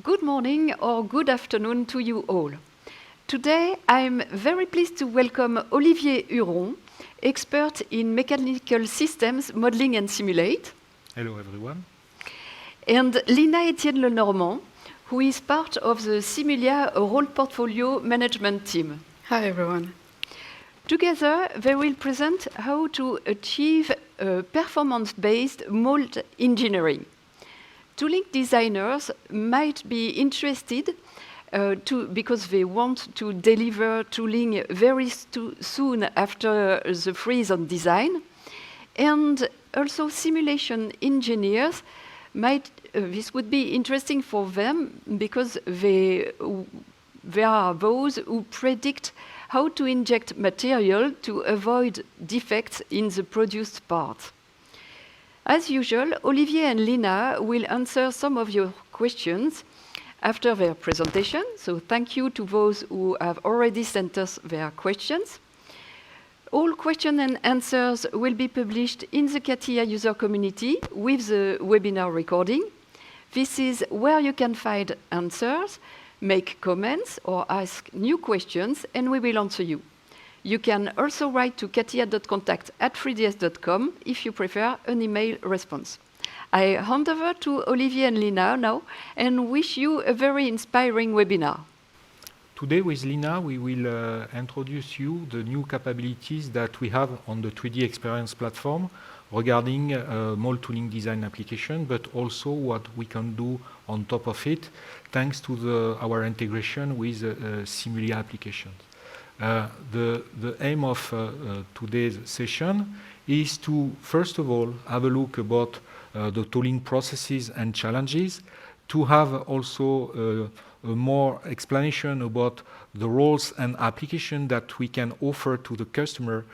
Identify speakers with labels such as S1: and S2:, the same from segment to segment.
S1: Good morning or good afternoon to you all. Today I'm very pleased to welcome Olivier Huron, expert in mechanical systems modeling and simulate.
S2: Hello everyone.
S1: And Lina Etienne Lenormand, who is part of the Simulia role portfolio management team.
S3: Hi everyone.
S1: Together, they will present how to achieve performance-based mold engineering. Tooling designers might be interested because they want to deliver tooling very soon after the freeze on design. And also simulation engineers this would be interesting for them because they are those who predict how to inject material to avoid defects in the produced part. As usual, Olivier and Lina will answer some of your questions after their presentation, so thank you to those who have already sent us their questions. All questions and answers will be published in the CATIA user community with the webinar recording. This is where you can find answers, make comments or ask new questions, and we will answer you. You can also write to katia.contact@3ds.com if you prefer an email response. I hand over to Olivier and Lina now and wish you a very inspiring webinar.
S2: Today with Lina we will introduce you the new capabilities that we have on the 3D Experience platform regarding mold tooling design application, but also what we can do on top of it thanks to our integration with Simulia applications. The aim of today's session is to, first of all, have a look about the tooling processes and challenges, to have also a more explanation about the roles and application that we can offer to the customer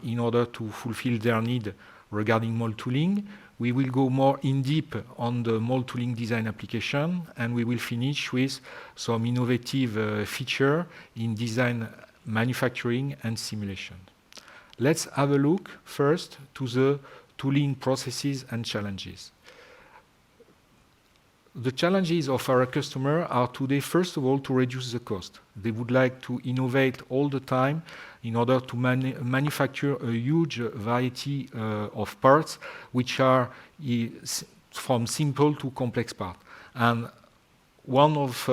S2: in order to fulfill their need regarding mold tooling. We will go more in deep on the mold tooling design application, and we will finish with some innovative feature in design, manufacturing and simulation. Let's have a look first to the tooling processes and challenges. The challenges of our customer are today, first of all, to reduce the cost. They would like to innovate all the time in order to manufacture a huge variety of parts, which are from simple to complex parts. And one of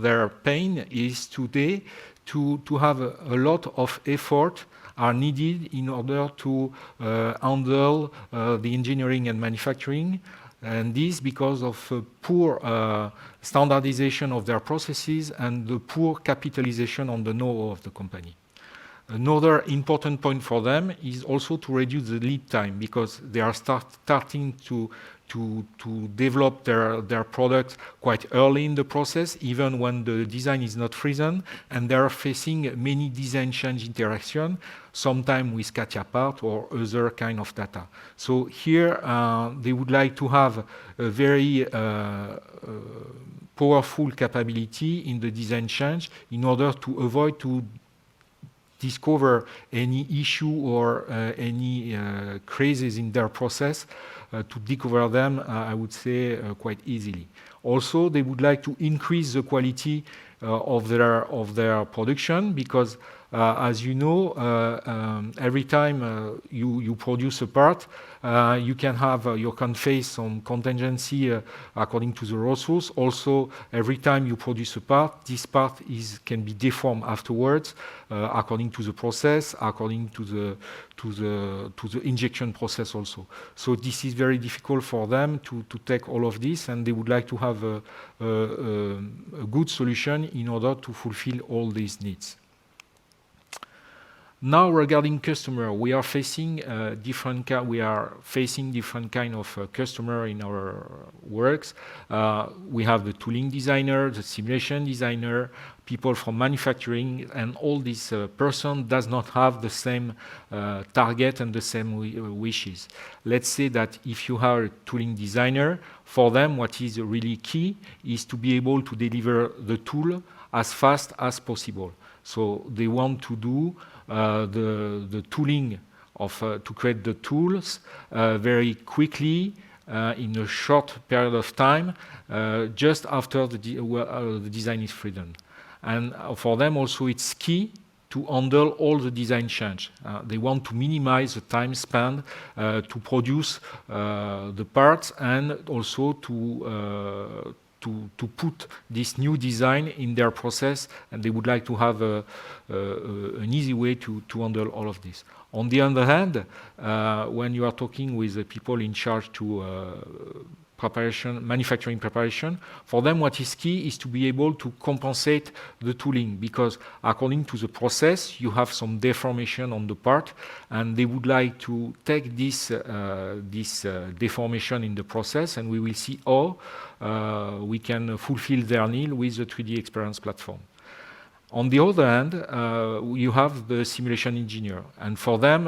S2: their pain is today to have a lot of effort are needed in order to handle the engineering and manufacturing, and this because of poor standardization of their processes and the poor capitalization on the know-how of the company. Another important point for them is also to reduce the lead time, because they are starting to develop their product quite early in the process, even when the design is not frozen, and they are facing many design change interaction, sometimes with CATIA part or other kind of data. So here they would like to have a very powerful capability in the design change in order to avoid to discover any issue or any crisis in their process, to discover them, I would say, quite easily. Also, they would like to increase the quality of their production, because as you know, every time you produce a part, you can face some contingency according to the resource. Also, every time you produce a part, this part can be deformed afterwards according to the process, according to the injection process also. So this is very difficult for them to take all of this, and they would like to have a good solution in order to fulfill all these needs. Now, regarding customer, we are facing different kind of customer in our works. We have the tooling designer, the simulation designer, people from manufacturing, and all these person does not have the same target and the same wishes. Let's say that if you are a tooling designer, for them what is really key is to be able to deliver the tool as fast as possible. So they want to do the tooling to create the tools very quickly, in a short period of time, just after the design is free done. And for them also it's key to handle all the design change. They want to minimize the time spent to produce the parts and also to put this new design in their process, and they would like to have an easy way to handle all of this. On the other hand, when you are talking with the people in charge to manufacturing preparation, for them what is key is to be able to compensate the tooling, because according to the process you have some deformation on the part, and they would like to take this deformation in the process, and we will see how we can fulfill their need with the 3D experience platform. On the other hand, you have the simulation engineer, and for them,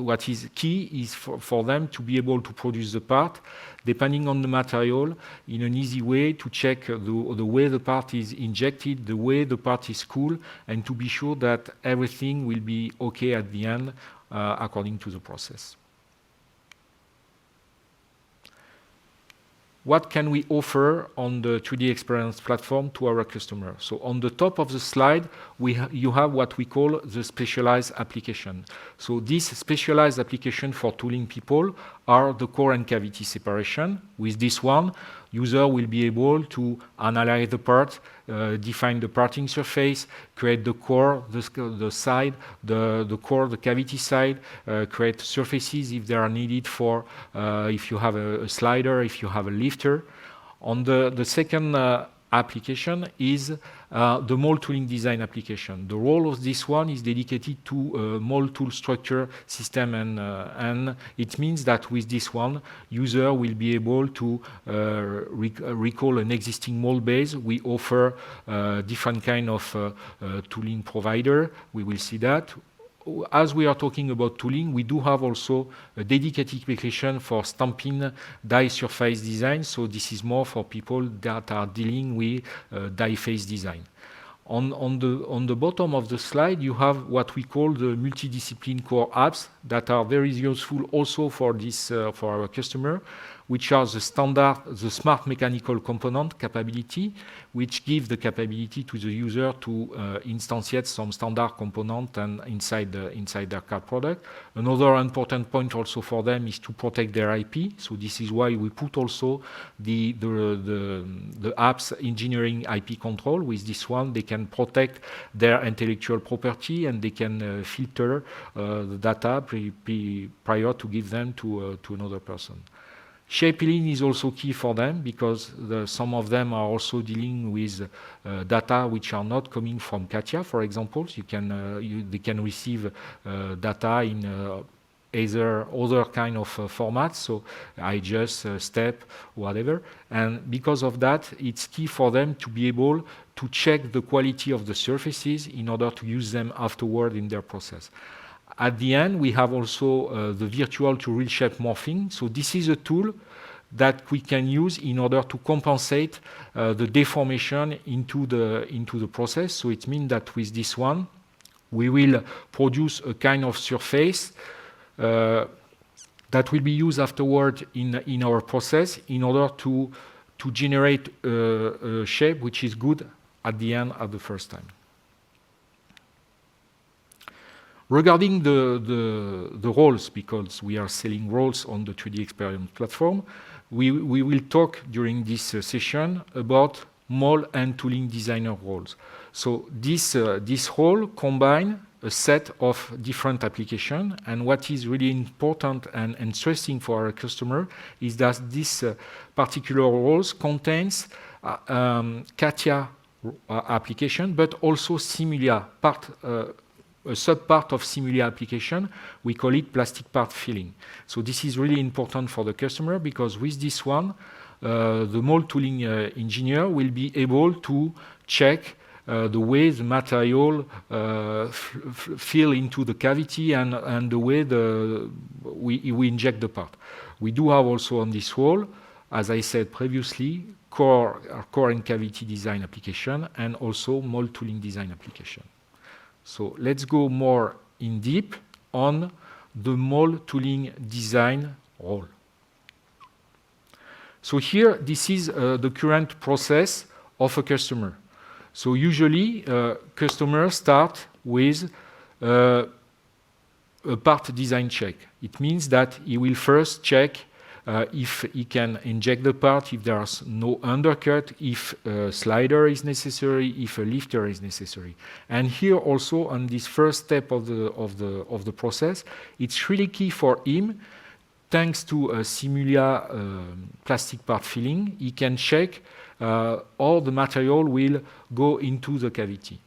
S2: what is key is for them to be able to produce the part, depending on the material, in an easy way to check the way the part is injected, the way the part is cooled, and to be sure that everything will be okay at the end according to the process. What can we offer on the 3D experience platform to our customer? So on the top of the slide, you have what we call the specialized application. So this specialized application for tooling people are the core and cavity separation. With this one, user will be able to analyze the part, define the parting surface, create the core, the side, the core, the cavity side, create surfaces if they are needed for if you have a slider, if you have a lifter. On the second application is the mold tooling design application. The role of this one is dedicated to mold tool structure system, and it means that with this one, user will be able to recall an existing mold base. We offer different kind of tooling provider. We will see that. As we are talking about tooling, we do have also a dedicated application for stamping die surface design. So this is more for people that are dealing with die face design. On the bottom of the slide, you have what we call the multidiscipline core apps that are very useful also for our customer, which are the smart mechanical component capability, which give the capability to the user to instantiate some standard component and inside their card product. Another important point also for them is to protect their IP. So this is why we put also the apps engineering IP control. With this one, they can protect their intellectual property, and they can filter the data prior to give them to another person. Shapeling is also key for them, because some of them are also dealing with data which are not coming from CATIA, for example. They can receive data in either other kind of formats, so IGES, STEP, whatever. And because of that, it's key for them to be able to check the quality of the surfaces in order to use them afterward in their process. At the end, we have also the virtual to real shape morphing. So this is a tool that we can use in order to compensate the deformation into the process. So it means that with this one, we will produce a kind of surface that will be used afterward in our process in order to generate a shape which is good at the end of the first time. Regarding the roles, because we are selling roles on the 3D experience platform, we will talk during this session about mold and tooling designer roles. So this role combines a set of different applications, and what is really important and interesting for our customer is that this particular roles contains CATIA application, but also Simulia a sub-part of Simulia application. We call it plastic part filling. So this is really important for the customer, because with this one, the mold tooling engineer will be able to check the way the material fill into the cavity and the way we inject the part. We do have also on this role, as I said previously, core and cavity design application, and also mold tooling design application. So let's go more in deep on the mold tooling design role. So here, this is the current process of a customer. So usually, customers start with a part design check. It means that he will first check if he can inject the part, if there's no undercut, if a slider is necessary, if a lifter is necessary. And here also, on this first step of the process, it's really key for him. Thanks to Simulia plastic part filling, he can check all the material will go into the cavity.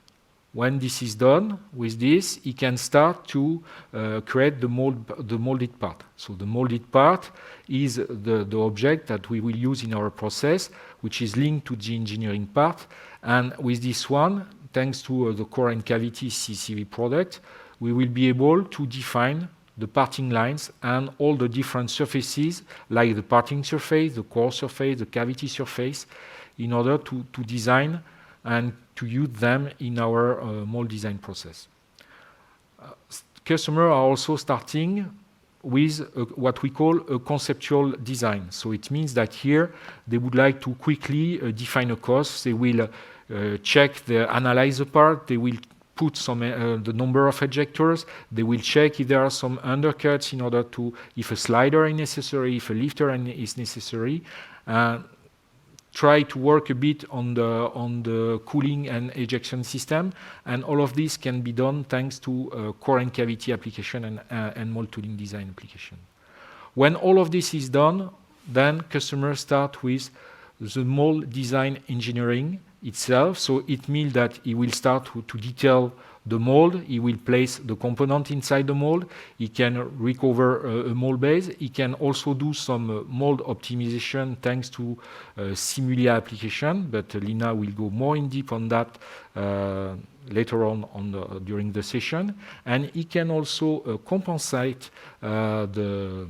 S2: When this is done with this, he can start to create the molded part. So the molded part is the object that we will use in our process, which is linked to the engineering part. And with this one, thanks to the core and cavity CCV product, we will be able to define the parting lines and all the different surfaces, like the parting surface, the core surface, the cavity surface, in order to design and to use them in our mold design process. Customers are also starting with what we call a conceptual design. So it means that here they would like to quickly define a cost. They will analyze the part, they will put some the number of ejectors. They will check if there are some undercuts in order to, if a slider is necessary, if a lifter is necessary. Try to work a bit on the cooling and ejection system, and all of this can be done thanks to core and cavity application and mold tooling design application. When all of this is done, then customers start with the mold design engineering itself. So it means that he will start to detail the mold. He will place the component inside the mold. He can recover a mold base. He can also do some mold optimization thanks to Simulia application, but Lina will go more in deep on that later on during the session. And he can also compensate the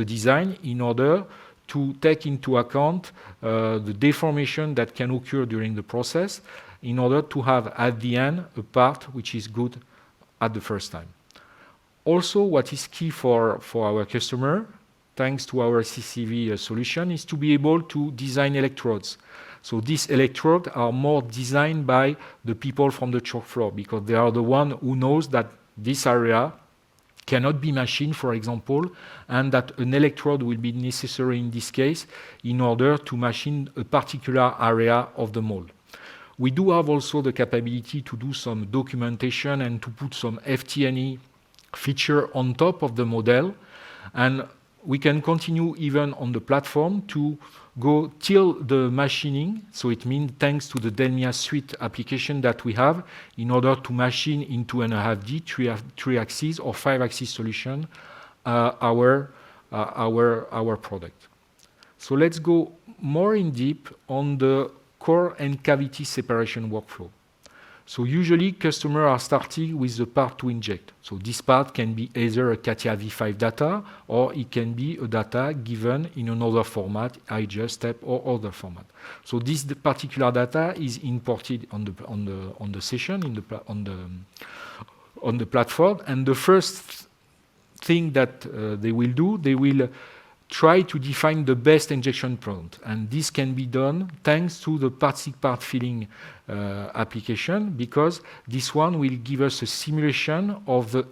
S2: design in order to take into account the deformation that can occur during the process in order to have at the end a part which is good at the first time. Also, what is key for our customer, thanks to our CCV solution, is to be able to design electrodes. So these electrodes are more designed by the people from the shop floor, because they are the one who knows that this area cannot be machined, for example, and that an electrode will be necessary in this case in order to machine a particular area of the mold. We do have also the capability to do some documentation and to put some FT&E feature on top of the model, and we can continue even on the platform to go till the machining. So it means thanks to the Delmia suite application that we have in order to machine in 2.5D, 3-axis or 5-axis solution our product. So let's go more in deep on the core and cavity separation workflow. So usually customers are starting with the part to inject. So this part can be either a CATIA V5 data, or it can be a data given in another format, IGES, STEP, or other format. So this particular data is imported on the session on the platform, and the first thing that they will do, they will try to define the best injection point, and this can be done thanks to the plastic part filling application, because this one will give us a simulation of the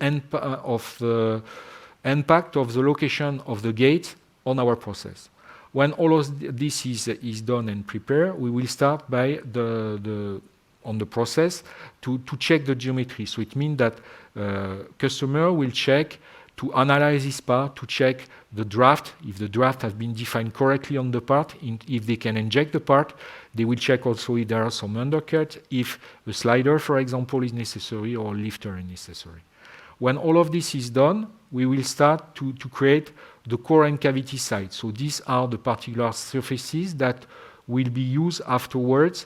S2: impact of the location of the gate on our process. When all of this is done and prepared, we will start by on the process to check the geometry. So it means that customer will check to analyze this part, to check the draft, if the draft has been defined correctly on the part, if they can inject the part. They will check also if there are some undercuts, if a slider, for example, is necessary or a lifter is necessary. When all of this is done, we will start to create the core and cavity side. So these are the particular surfaces that will be used afterwards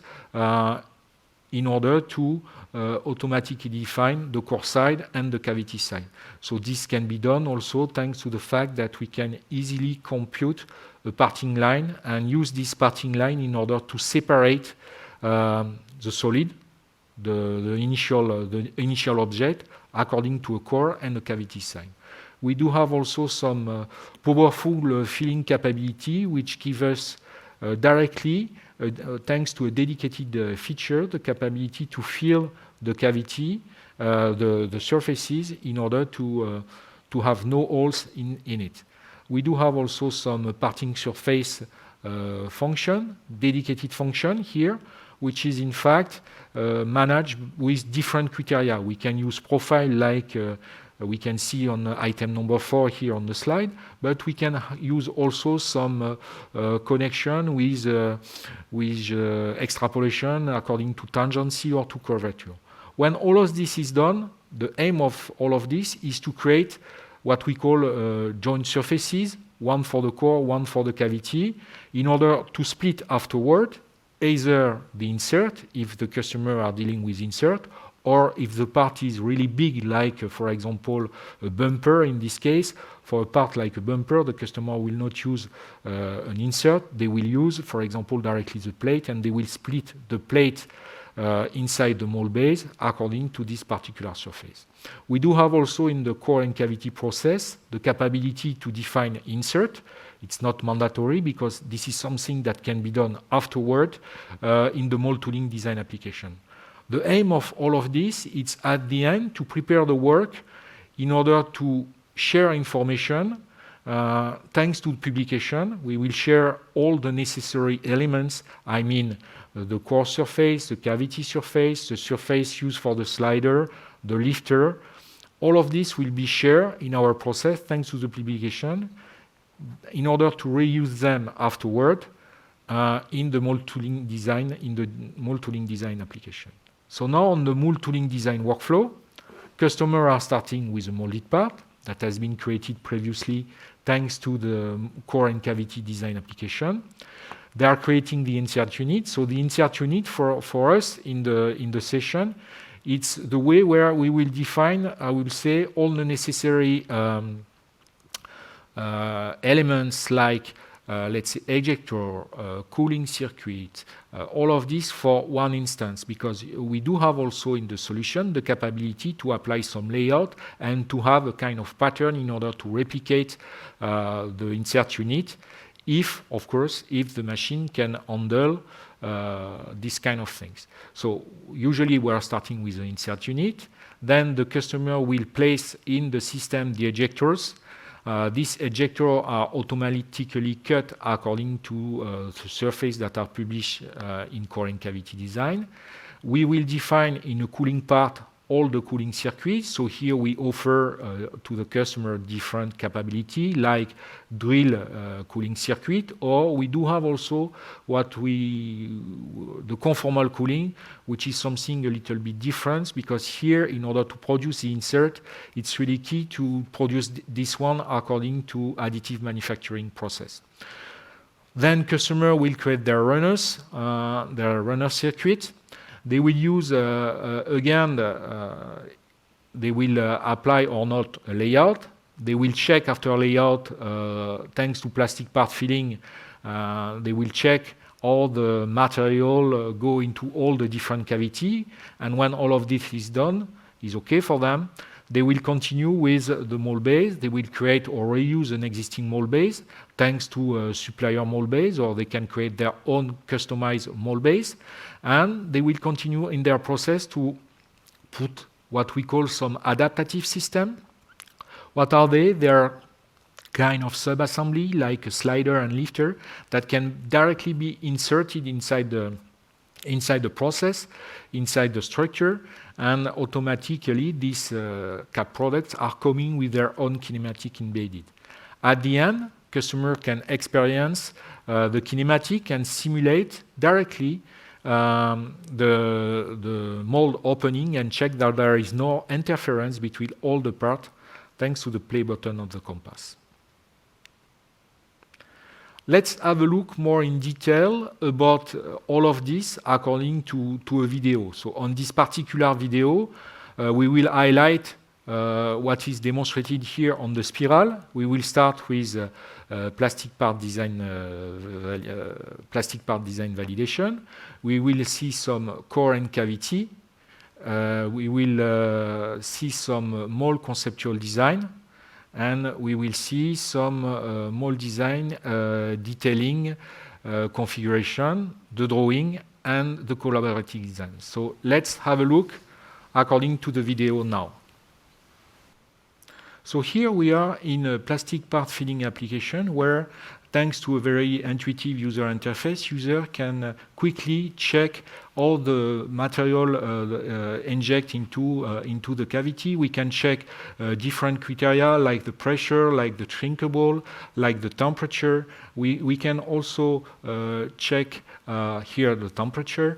S2: in order to automatically define the core side and the cavity side. So this can be done also thanks to the fact that we can easily compute a parting line and use this parting line in order to separate the solid, the initial object, according to a core and a cavity side. We do have also some powerful filling capability, which give us directly, thanks to a dedicated feature, the capability to fill the cavity, the surfaces, in order to have no holes in it. We do have also some parting surface function, dedicated function here, which is in fact managed with different criteria. We can use profile like we can see on item number 4 here on the slide, but we can use also some connection with extrapolation according to tangency or to curvature. When all of this is done, the aim of all of this is to create what we call joint surfaces, one for the core, one for the cavity, in order to split afterward either the insert, if the customer are dealing with insert, or if the part is really big, like, for example, a bumper in this case. For a part like a bumper, the customer will not use an insert. They will use, for example, directly the plate, and they will split the plate inside the mold base according to this particular surface. We do have also in the core and cavity process the capability to define insert. It's not mandatory because this is something that can be done afterward in the mold tooling design application. The aim of all of this is at the end to prepare the work in order to share information. Thanks to publication, we will share all the necessary elements. I mean, the core surface, the cavity surface, the surface used for the slider, the lifter. All of this will be shared in our process thanks to the publication in order to reuse them afterward in the mold tooling design, application. So now on the mold tooling design workflow, customers are starting with a molded part that has been created previously thanks to the core and cavity design application. They are creating the insert unit. So the insert unit for us in the session, it's the way where we will define, I will say, all the necessary elements like, let's say, ejector, cooling circuit, all of this for one instance, because we do have also in the solution the capability to apply some layout and to have a kind of pattern in order to replicate the insert unit, if, of course, if the machine can handle these kind of things. So usually we are starting with the insert unit. Then the customer will place in the system the ejectors. These ejectors are automatically cut according to the surface that are published in core and cavity design. We will define in a cooling part all the cooling circuits. So here we offer to the customer different capability like drill cooling circuit, or we do have also the conformal cooling, which is something a little bit different, because here in order to produce the insert, it's really key to produce this one according to additive manufacturing process. Then customer will create their runners, their runner circuit. They will use, again, they will apply or not a layout. They will check after layout, thanks to plastic part filling, they will check all the material go into all the different cavity. And when all of this is done, is okay for them, they will continue with the mold base. They will create or reuse an existing mold base thanks to a supplier mold base, or they can create their own customized mold base. And they will continue in their process to put what we call some adaptative system. What are they? They are kind of sub-assembly like a slider and lifter that can directly be inserted inside the process, inside the structure, and automatically these cap products are coming with their own kinematic embedded. At the end, customer can experience the kinematic and simulate directly the mold opening and check that there is no interference between all the parts thanks to the play button of the compass. Let's have a look more in detail about all of this according to a video. So on this particular video, we will highlight what is demonstrated here on the spiral. We will start with plastic part design validation. We will see some core and cavity. We will see some mold conceptual design. and we will see some mold design detailing, configuration, the drawing, and the collaborative design. So let's have a look according to the video now. So here we are in a plastic part filling application where, thanks to a very intuitive user interface, user can quickly check all the material inject into the cavity. We can check different criteria like the pressure, like the shrinkable, like the temperature. We can also check here the temperature,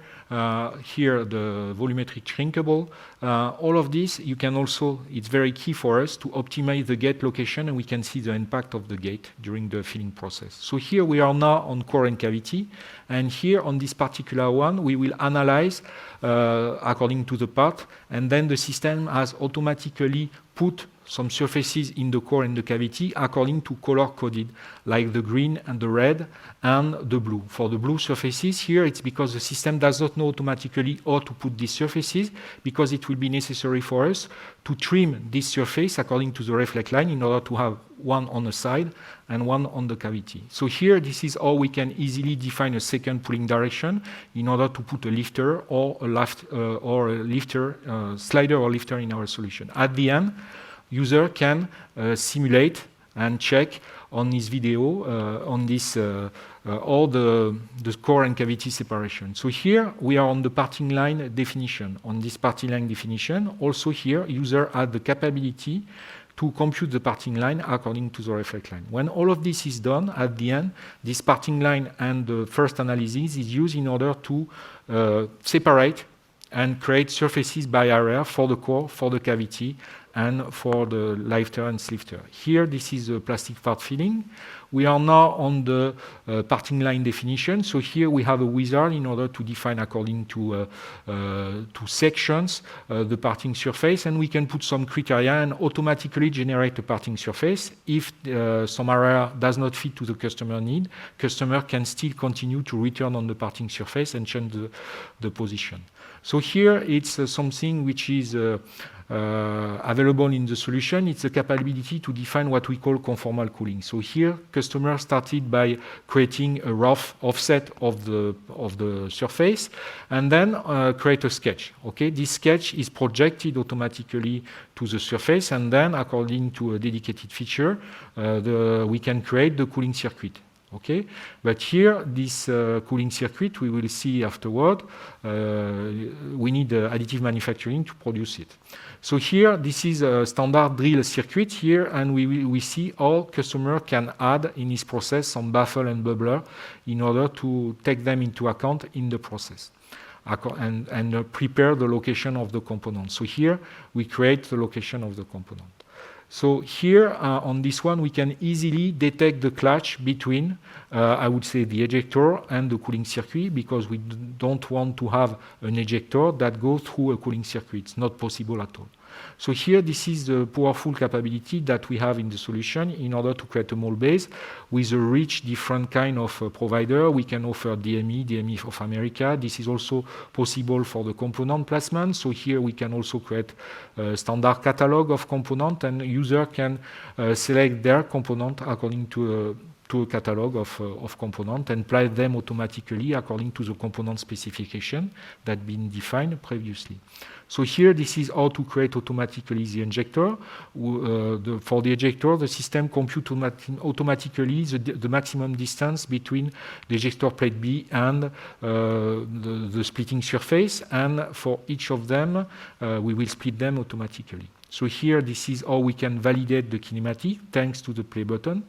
S2: here the volumetric shrinkable. All of this, you can also, it's very key for us to optimize the gate location, and we can see the impact of the gate during the filling process. So here we are now on core and cavity, and here on this particular one, we will analyze according to the part, and then the system has automatically put some surfaces in the core and the cavity according to color coded, like the green and the red and the blue. For the blue surfaces here, it's because the system does not know automatically how to put these surfaces, because it will be necessary for us to trim this surface according to the reflect line in order to have one on the side and one on the cavity. So here, this is how we can easily define a second pulling direction in order to put a lifter or a slider or lifter in our solution. At the end, user can simulate and check on this video on this all the core and cavity separation. So here we are on the parting line definition. On this parting line definition, also here user had the capability to compute the parting line according to the reflect line. When all of this is done, at the end, this parting line and the first analysis is used in order to separate and create surfaces by area for the core, for the cavity, and for the lifter and slifter. Here, this is a plastic part filling. We are now on the parting line definition. So here we have a wizard in order to define according to sections the parting surface, and we can put some criteria and automatically generate a parting surface. If some area does not fit to the customer need, customer can still continue to return on the parting surface and change the position. So here it's something which is available in the solution. It's the capability to define what we call conformal cooling. So here, customer started by creating a rough offset of the surface, and then create a sketch. Okay, this sketch is projected automatically to the surface, and then according to a dedicated feature, we can create the cooling circuit. Okay, but here, this cooling circuit, we will see afterward, we need additive manufacturing to produce it. So here, this is a standard drill circuit here, and we see how customer can add in his process some baffle and bubbler in order to take them into account in the process and prepare the location of the component. So here, we create the location of the component. So here, on this one, we can easily detect the clash between, I would say, the ejector and the cooling circuit, because we don't want to have an ejector that goes through a cooling circuit. It's not possible at all. So here, this is the powerful capability that we have in the solution in order to create a mold base with a rich different kind of provider. We can offer DME of America. This is also possible for the component placement. So here we can also create a standard catalog of component, and user can select their component according to a catalog of components and apply them automatically according to the component specification that been defined previously. So here, this is how to create automatically the injector. For the ejector, the system computes automatically the maximum distance between the ejector plate B and the splitting surface, and for each of them, we will split them automatically. So here, this is how we can validate the kinematic thanks to the play button.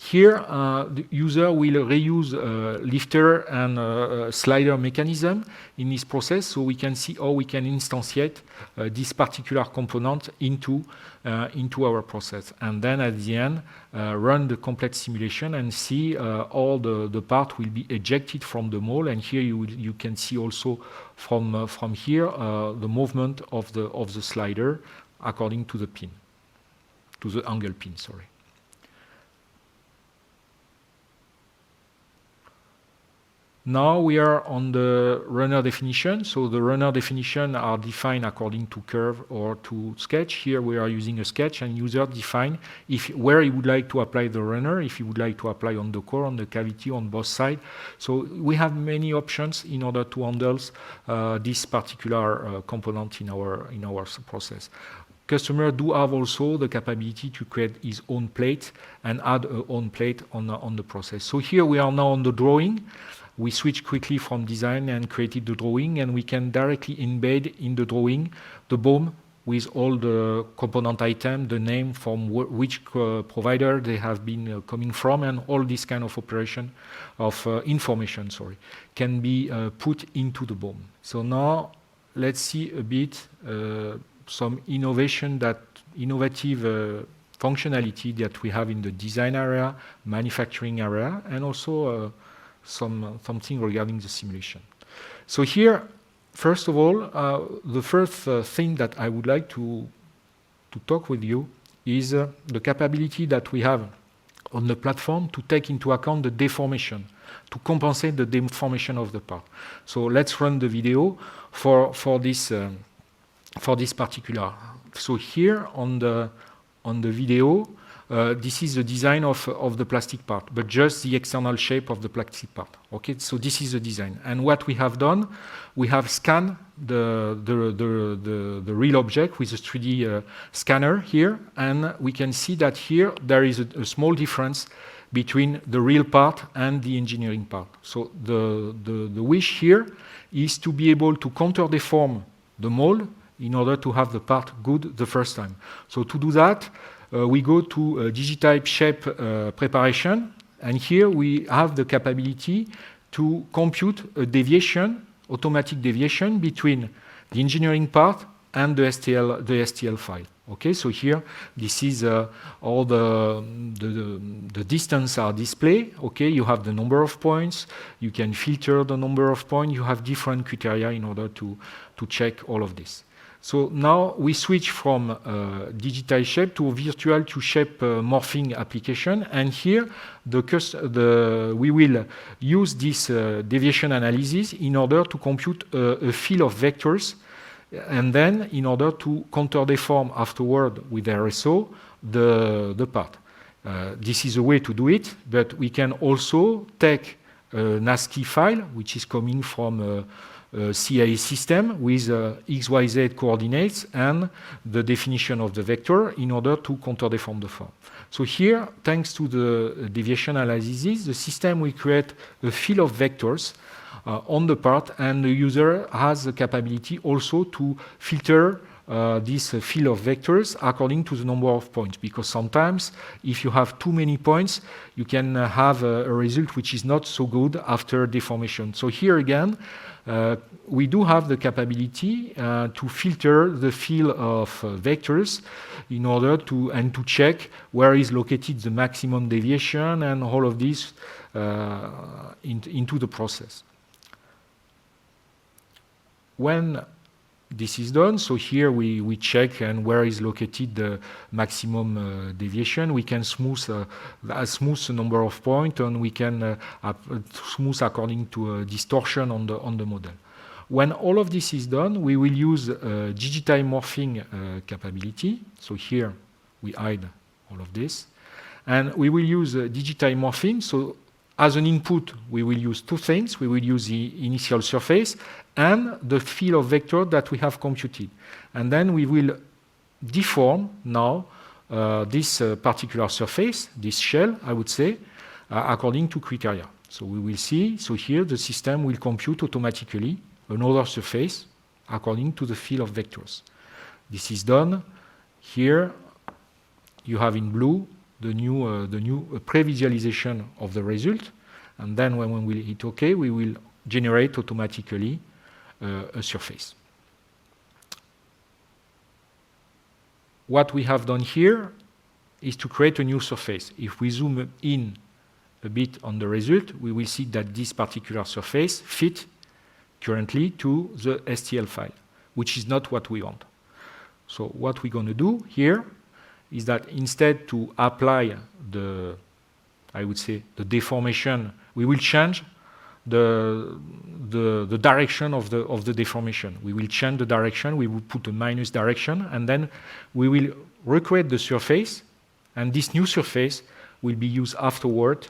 S2: Here, the user will reuse lifter and slider mechanism in this process, so we can see how we can instantiate this particular component into our process. And then at the end, run the complete simulation and see all the part will be ejected from the mold. And here you can see also from here the movement of the slider according to the pin, to the angle pin, sorry. Now we are on the runner definition. So the runner definition are defined according to curve or to sketch. Here we are using a sketch, and user define where he would like to apply the runner, if he would like to apply on the core, on the cavity, on both sides. So we have many options in order to handle this particular component in our process. Customer do have also the capability to create his own plate and add a own plate on the process. So here we are now on the drawing. We switch quickly from design and created the drawing, and we can directly embed in the drawing the BOM with all the component item, the name from which provider they have been coming from, and all this kind of operation of information, can be put into the BOM. So now let's see a bit some innovative functionality that we have in the design area, manufacturing area, and also something regarding the simulation. So here, first of all, the first thing that I would like to talk with you is the capability that we have on the platform to take into account the deformation, to compensate the deformation of the part. So let's run the video for this particular. So here on the video, this is the design of the plastic part, but just the external shape of the plastic part. Okay, so this is the design. And what we have done, we have scanned the real object with a 3D scanner here, and we can see that here there is a small difference between the real part and the engineering part. So the wish here is to be able to counter deform the mold in order to have the part good the first time. So to do that, we go to Digitype shape preparation, and here we have the capability to compute a deviation, automatic deviation between the engineering part and the STL file. Okay, so here this is all the distance are displayed. Okay, you have the number of points, you can filter the number of points, you have different criteria in order to check all of this. So now we switch from digital shape to virtual to shape morphing application, and here we will use this deviation analysis in order to compute a field of vectors, and then in order to counter deform afterward with RSO the part. This is a way to do it, but we can also take an ASCII file which is coming from CIA system with XYZ coordinates and the definition of the vector in order to counter deform the form. So here, thanks to the deviation analysis, the system will create a field of vectors on the part, and the user has the capability also to filter this field of vectors according to the number of points, because sometimes if you have too many points, you can have a result which is not so good after deformation. So here again, we do have the capability to filter the field of vectors in order to check where is located the maximum deviation and all of this into the process. When this is done, so here we check and where is located the maximum deviation. We can smooth the number of points, and we can smooth according to a distortion on the model. When all of this is done, we will use digital morphing capability. So here we hide all of this, and we will use digital morphing. So as an input, we will use two things. We will use the initial surface and the field of vector that we have computed. And then we will deform now this particular surface, this shell, I would say, according to criteria. So we will see, so here the system will compute automatically another surface according to the field of vectors. This is done. Here you have in blue the new pre-visualization of the result, and then when we hit OK, we will generate automatically a surface. What we have done here is to create a new surface. If we zoom in a bit on the result, we will see that this particular surface fits currently to the STL file, which is not what we want. So what we're going to do here is that instead to apply I would say, the deformation, we will change the direction of the deformation. We will change the direction, we will put a minus direction, and then we will recreate the surface, and this new surface will be used afterward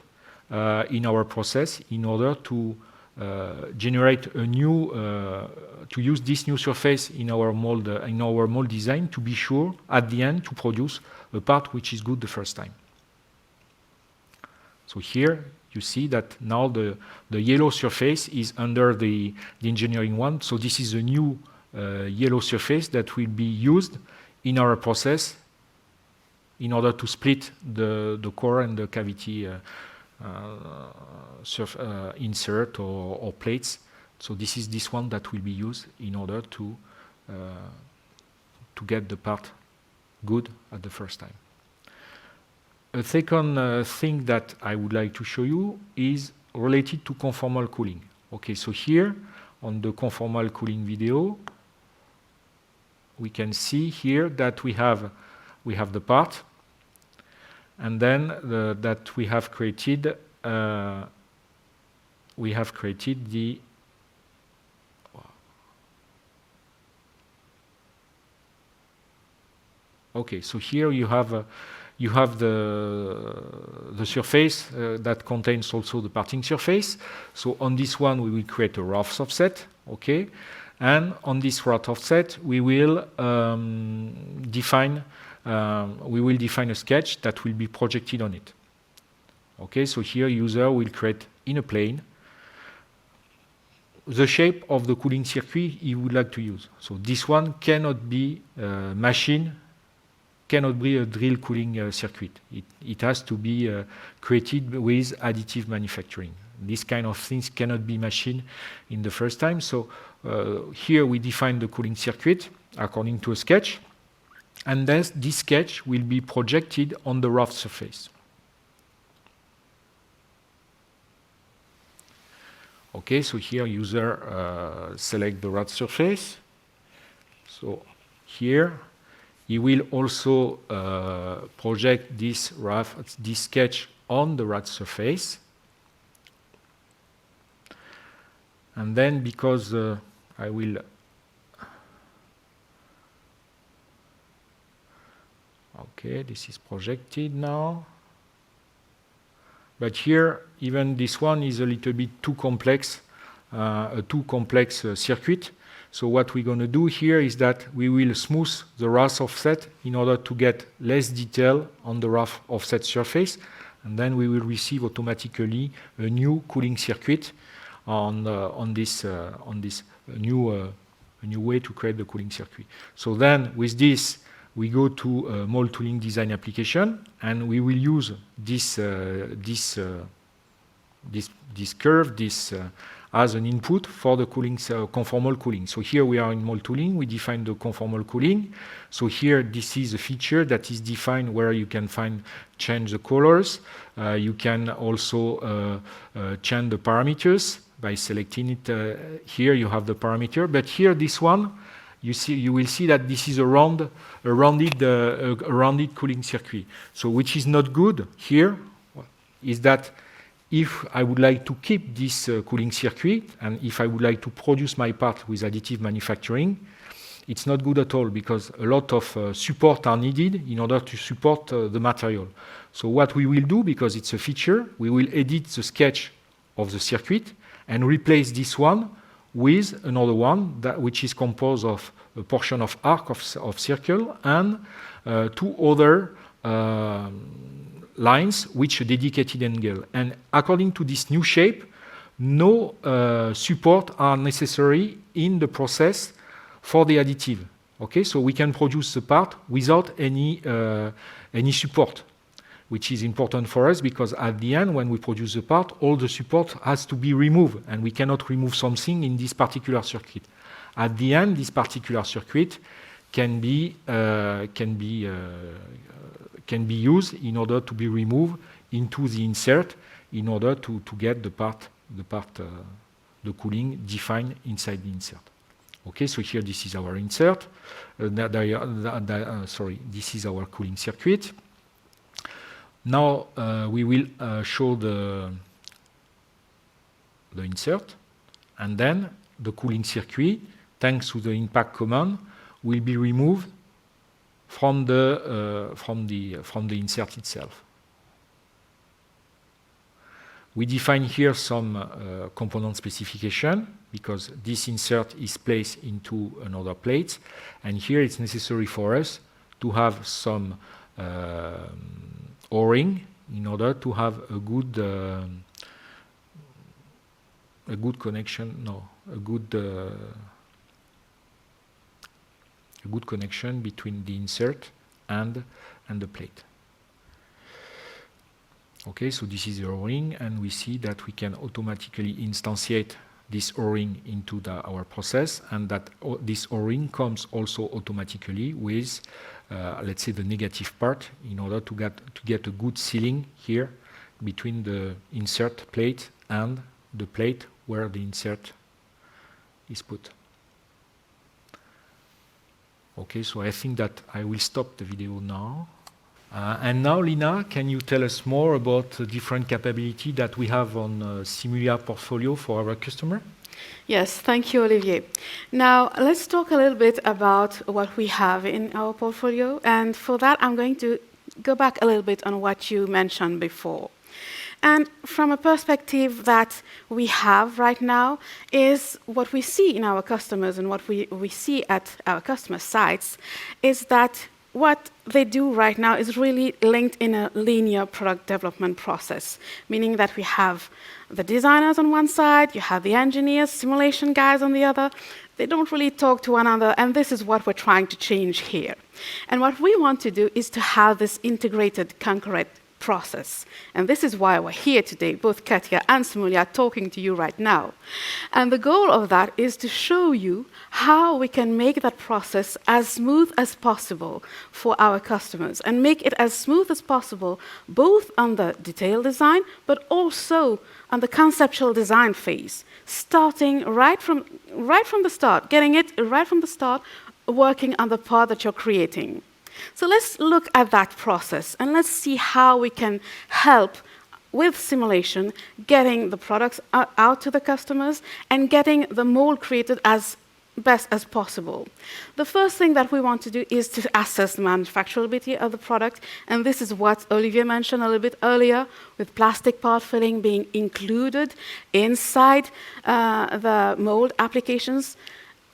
S2: in our process in order to generate a new, to use this new surface in our mold design to be sure at the end to produce a part which is good the first time. So here you see that now the yellow surface is under the engineering one. So this is a new yellow surface that will be used in our process in order to split the core and the cavity insert or plates. So this is this one that will be used in order to get the part good at the first time. A second thing that I would like to show you is related to conformal cooling. Okay, so here on the conformal cooling video, we can see here that we have the part, and then that we have created the okay. So here you have the surface that contains also the parting surface. So on this one we will create a rough offset, okay, and on this rough offset we will define a sketch that will be projected on it. Okay, so here user will create in a plane the shape of the cooling circuit he would like to use. So this one cannot be machined, cannot be a drill cooling circuit. It has to be created with additive manufacturing. These kind of things cannot be machined in the first time. So here we define the cooling circuit according to a sketch, and then this sketch will be projected on the rough surface. Okay, so here user select the rough surface. So here he will also project this sketch on the rough surface. And then because I will okay, this is projected now. But here, even this one is a little bit too complex, a too complex circuit. So what we're going to do here is that we will smooth the rough offset in order to get less detail on the rough offset surface, and then we will receive automatically a new cooling circuit on this new way to create the cooling circuit. So then with this, we go to mold tooling design application, and we will use this curve, as an input for the cooling, conformal cooling. So here we are in mold tooling, we define the conformal cooling. So here this is a feature that is defined where you can change the colors. You can also change the parameters by selecting it. Here you have the parameter, but here this one, you will see that this is a rounded cooling circuit. So which is not good here is that if I would like to keep this cooling circuit, and if I would like to produce my part with additive manufacturing, it's not good at all, because a lot of support are needed in order to support the material. So what we will do, because it's a feature, we will edit the sketch of the circuit and replace this one with another one which is composed of a portion of arc of circle and two other lines which are dedicated angle. And according to this new shape, no support are necessary in the process for the additive. Okay, so we can produce the part without any support, which is important for us, because at the end, when we produce the part, all the support has to be removed, and we cannot remove something in this particular circuit. At the end, this particular circuit can be used in order to be removed into the insert in order to get the cooling defined inside the insert. Okay, so here this is our insert. This is our cooling circuit. Now we will show the insert, and then the cooling circuit, thanks to the impact command, will be removed from the insert itself. We define here some component specification because this insert is placed into another plate, and here it's necessary for us to have some O-ring in order to have a good connection. No, a good connection between the insert and the plate. Okay, so this is the O-ring, and we see that we can automatically instantiate this O-ring into our process, and that this O-ring comes also automatically with, let's say, the negative part in order to get a good sealing here between the insert plate and the plate where the insert is put. Okay, so I think that I will stop the video now. And now, Lina, can you tell us more about the different capability that we have on Simulia portfolio for our customer?
S3: Yes, thank you, Olivier. Now, let's talk a little bit about what we have in our portfolio. And for that, I'm going to go back a little bit on what you mentioned before. And from a perspective that we have right now is what we see in our customers and what we see at our customer sites is that what they do right now is really linked in a linear product development process, meaning that we have the designers on one side, you have the engineers, simulation guys on the other. They don't really talk to one another, and this is what we're trying to change here. And what we want to do is to have this integrated, concurrent process. And this is why we're here today, both CATIA and Simulia, talking to you right now. And the goal of that is to show you how we can make that process as smooth as possible for our customers and make it as smooth as possible, both on the detail design, but also on the conceptual design phase, starting right from the start, getting it right from the start, working on the part that you're creating. So let's look at that process and let's see how we can help with simulation, getting the products out to the customers and getting the mold created as best as possible. The first thing that we want to do is to assess the manufacturability of the product, and this is what Olivier mentioned a little bit earlier, with plastic part filling being included inside the mold applications.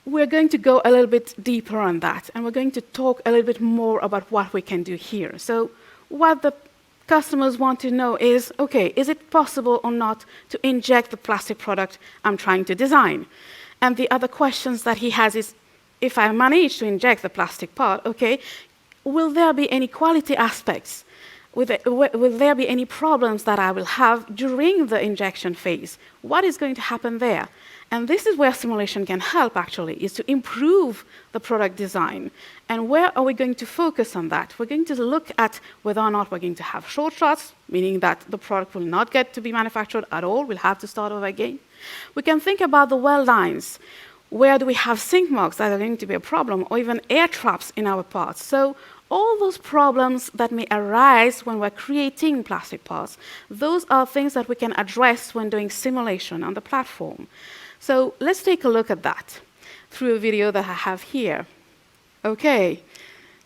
S3: We're going to go a little bit deeper on that, and we're going to talk a little bit more about what we can do here. So what the customers want to know is, okay, is it possible or not to inject the plastic product I'm trying to design? And the other questions that he has is, if I manage to inject the plastic part, okay, will there be any quality aspects? Will there be any problems that I will have during the injection phase? What is going to happen there? And this is where simulation can help, actually, is to improve the product design. And where are we going to focus on that? We're going to look at whether or not we're going to have short shots, meaning that the product will not get to be manufactured at all. We'll have to start over again. We can think about the weld lines. Where do we have sink marks that are going to be a problem, or even air traps in our parts? So all those problems that may arise when we're creating plastic parts, those are things that we can address when doing simulation on the platform. So let's take a look at that through a video that I have here. Okay,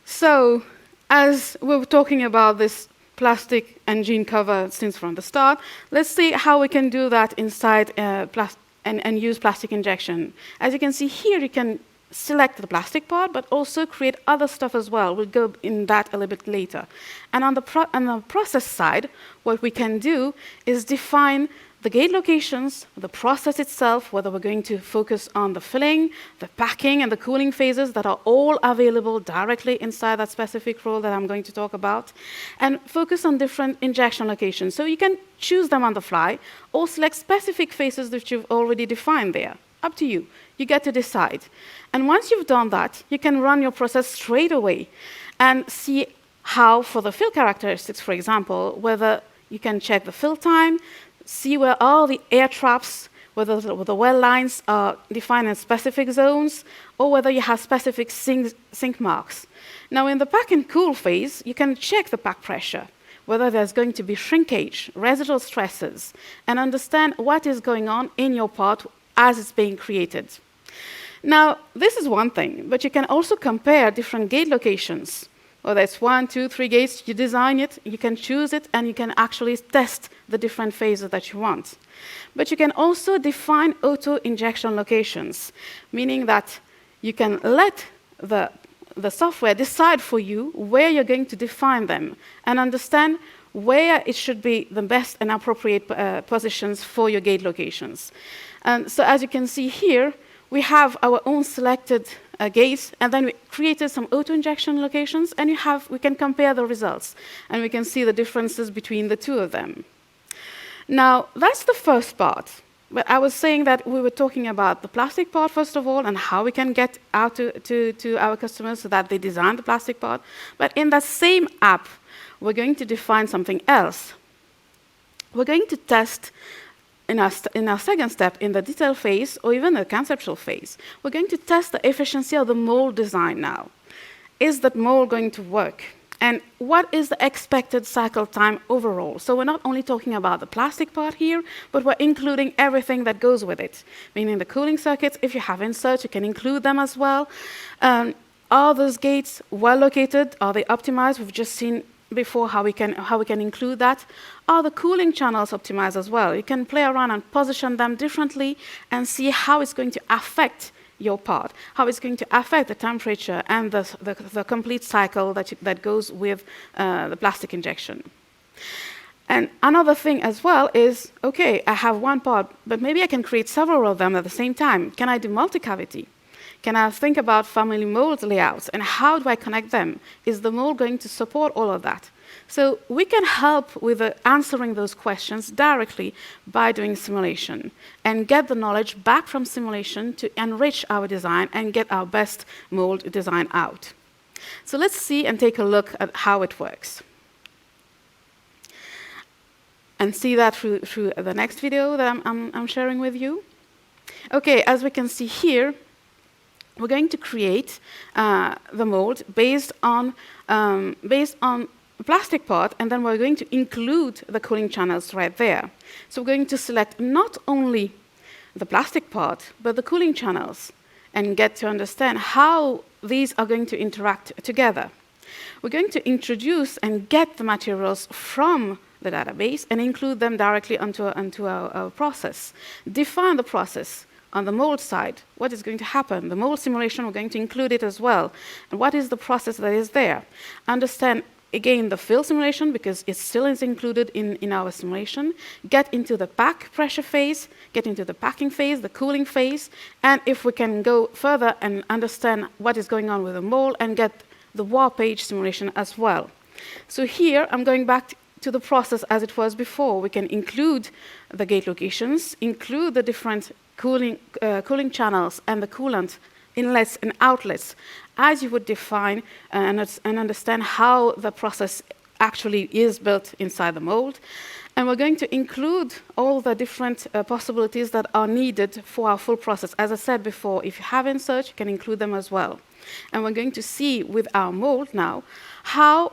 S3: so as we were talking about this plastic engine cover since from the start, let's see how we can do that inside and use plastic injection. As you can see here, you can select the plastic part, but also create other stuff as well. We'll go in that a little bit later. And on the process side, what we can do is define the gate locations, the process itself, whether we're going to focus on the filling, the packing, and the cooling phases that are all available directly inside that specific role that I'm going to talk about, and focus on different injection locations. So you can choose them on the fly or select specific phases that you've already defined there. Up to you. You get to decide. And once you've done that, you can run your process straight away and see how, for the fill characteristics, for example, whether you can check the fill time, see where all the air traps, whether the weld lines are defined in specific zones, or whether you have specific sink marks. Now, in the pack and cool phase, you can check the pack pressure. whether there's going to be shrinkage, residual stresses, and understand what is going on in your part as it's being created. Now, this is one thing, but you can also compare different gate locations. Whether it's 1, 2, 3 gates, you design it, you can choose it, and you can actually test the different phases that you want. But you can also define auto-injection locations, meaning that you can let the software decide for you where you're going to define them and understand where it should be the best and appropriate positions for your gate locations. And so as you can see here, we have our own selected gates, and then we created some auto-injection locations, and we can compare the results, and we can see the differences between the two of them. Now, that's the first part. But I was saying that we were talking about the plastic part, first of all, and how we can get out to our customers so that they design the plastic part. But in that same app, we're going to define something else. We're going to test in our second step, in the detail phase, or even the conceptual phase, we're going to test the efficiency of the mold design now. Is that mold going to work? And what is the expected cycle time overall? So we're not only talking about the plastic part here, but we're including everything that goes with it, meaning the cooling circuits. If you have inserts, you can include them as well. Are those gates well located? Are they optimized? We've just seen before how we can include that. Are the cooling channels optimized as well? You can play around and position them differently and see how it's going to affect your part, how it's going to affect the temperature and the complete cycle that goes with the plastic injection. And another thing as well is, okay, I have one part, but maybe I can create several of them at the same time. Can I do multi-cavity? Can I think about family mold layouts, and how do I connect them? Is the mold going to support all of that? So we can help with answering those questions directly by doing simulation and get the knowledge back from simulation to enrich our design and get our best mold design out. So let's see and take a look at how it works. And see that through the next video that I'm sharing with you. Okay, as we can see here, we're going to create the mold based on the plastic part, and then we're going to include the cooling channels right there. So we're going to select not only the plastic part, but the cooling channels, and get to understand how these are going to interact together. We're going to introduce and get the materials from the database and include them directly onto our process. Define the process. On the mold side, what is going to happen? The mold simulation, we're going to include it as well. And what is the process that is there? Understand, again, the fill simulation, because it still is included in our simulation. Get into the pack pressure phase, get into the packing phase, the cooling phase, and if we can go further and understand what is going on with the mold and get the warpage simulation as well. So here, I'm going back to the process as it was before. We can include the gate locations, include the different cooling channels and the coolant inlets and outlets, as you would define and understand how the process actually is built inside the mold. And we're going to include all the different possibilities that are needed for our full process. As I said before, if you have inserts, you can include them as well. And we're going to see with our mold now how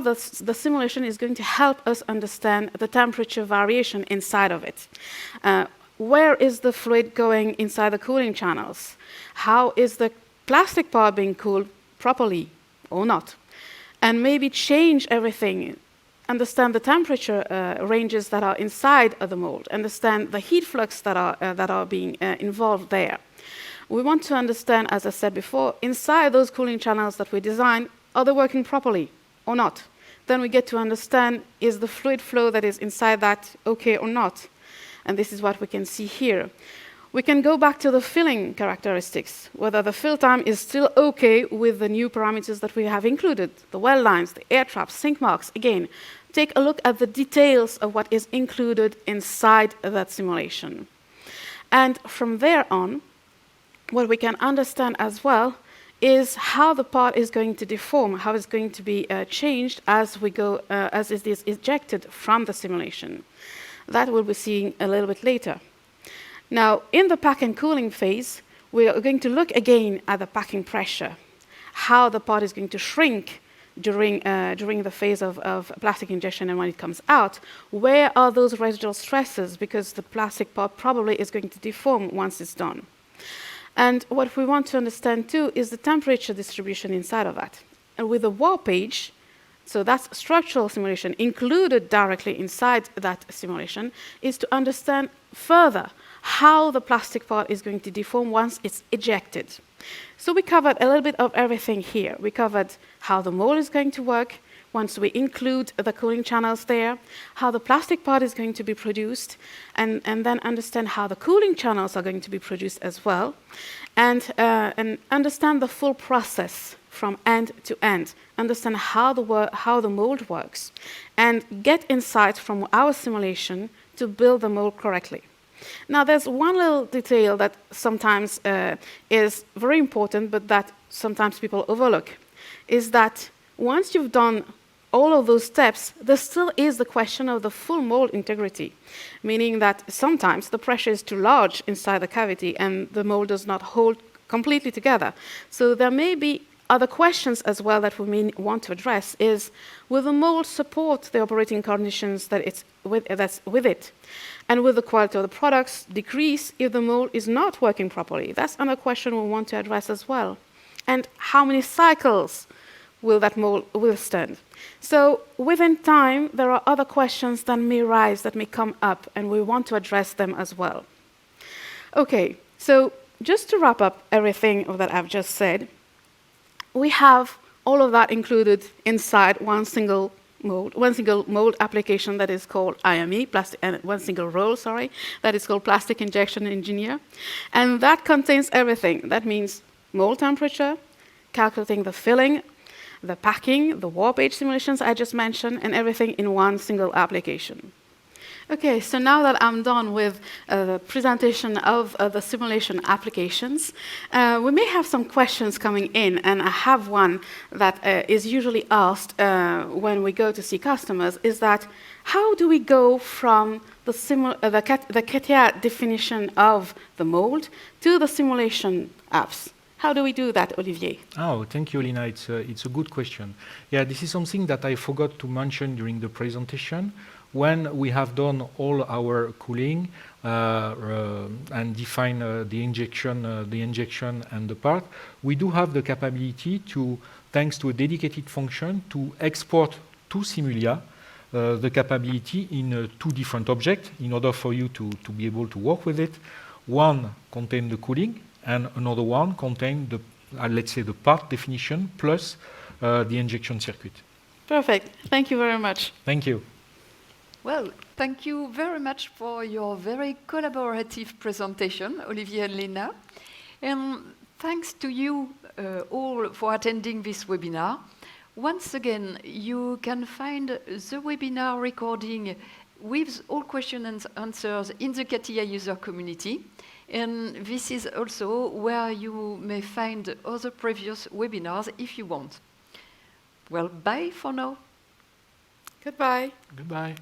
S3: the simulation is going to help us understand the temperature variation inside of it. Where is the fluid going inside the cooling channels? How is the plastic part being cooled properly or not? And maybe change everything. Understand the temperature ranges that are inside of the mold. Understand the heat flux that are being involved there. We want to understand, as I said before, inside those cooling channels that we design, are they working properly or not? Then we get to understand, is the fluid flow that is inside that okay or not? And this is what we can see here. We can go back to the filling characteristics, whether the fill time is still okay with the new parameters that we have included, the well lines, the air traps, sink marks. Again, take a look at the details of what is included inside that simulation. And from there on, what we can understand as well is how the part is going to deform, how it's going to be changed as we go, as it is ejected from the simulation. That we'll be seeing a little bit later. Now, in the pack and cooling phase, we are going to look again at the packing pressure, how the part is going to shrink during the phase of plastic injection and when it comes out, where are those residual stresses? Because the plastic part probably is going to deform once it's done. And what we want to understand too is the temperature distribution inside of that. And with the warpage, so that's structural simulation included directly inside that simulation, is to understand further how the plastic part is going to deform once it's ejected. So we covered a little bit of everything here. We covered how the mold is going to work once we include the cooling channels there, how the plastic part is going to be produced, and then understand how the cooling channels are going to be produced as well, and understand the full process from end to end, understand how the mold works, and get insights from our simulation to build the mold correctly. Now, there's one little detail that sometimes is very important, but that sometimes people overlook, is that once you've done all of those steps, there still is the question of the full mold integrity, meaning that sometimes the pressure is too large inside the cavity and the mold does not hold completely together. So there may be other questions as well that we may want to address is, will the mold support the operating conditions that's with it? And will the quality of the products decrease if the mold is not working properly? That's another question we want to address as well. And how many cycles will that mold withstand? So within time, there are other questions that may rise, that may come up, and we want to address them as well. Okay, so just to wrap up everything that I've just said, we have all of that included inside one single mold application that is called IME, one single role, that is called Plastic Injection Engineer. And that contains everything. That means mold temperature, calculating the filling, the packing, the warpage simulations I just mentioned, and everything in one single application. Okay, so now that I'm done with the presentation of the simulation applications, we may have some questions coming in, and I have one that is usually asked when we go to see customers, is that how do we go from the CATIA definition of the mold to the simulation apps? How do we do that, Olivier?
S2: Oh, thank you, Lina. It's a good question. Yeah, this is something that I forgot to mention during the presentation. When we have done all our cooling and define the injection and the part, we do have the capability to, thanks to a dedicated function, to export to Simulia the capability in two different objects in order for you to be able to work with it. One contains the cooling, and another one contains the, let's say, the part definition plus the injection circuit.
S3: Perfect. Thank you very much.
S2: Thank you.
S1: Well, thank you very much for your very collaborative presentation, Olivier and Lena. And thanks to you all for attending this webinar. Once again, you can find the webinar recording with all questions and answers in the CATIA user community. And this is also where you may find other previous webinars if you want. Well, bye for now.
S3: Goodbye.
S2: Goodbye.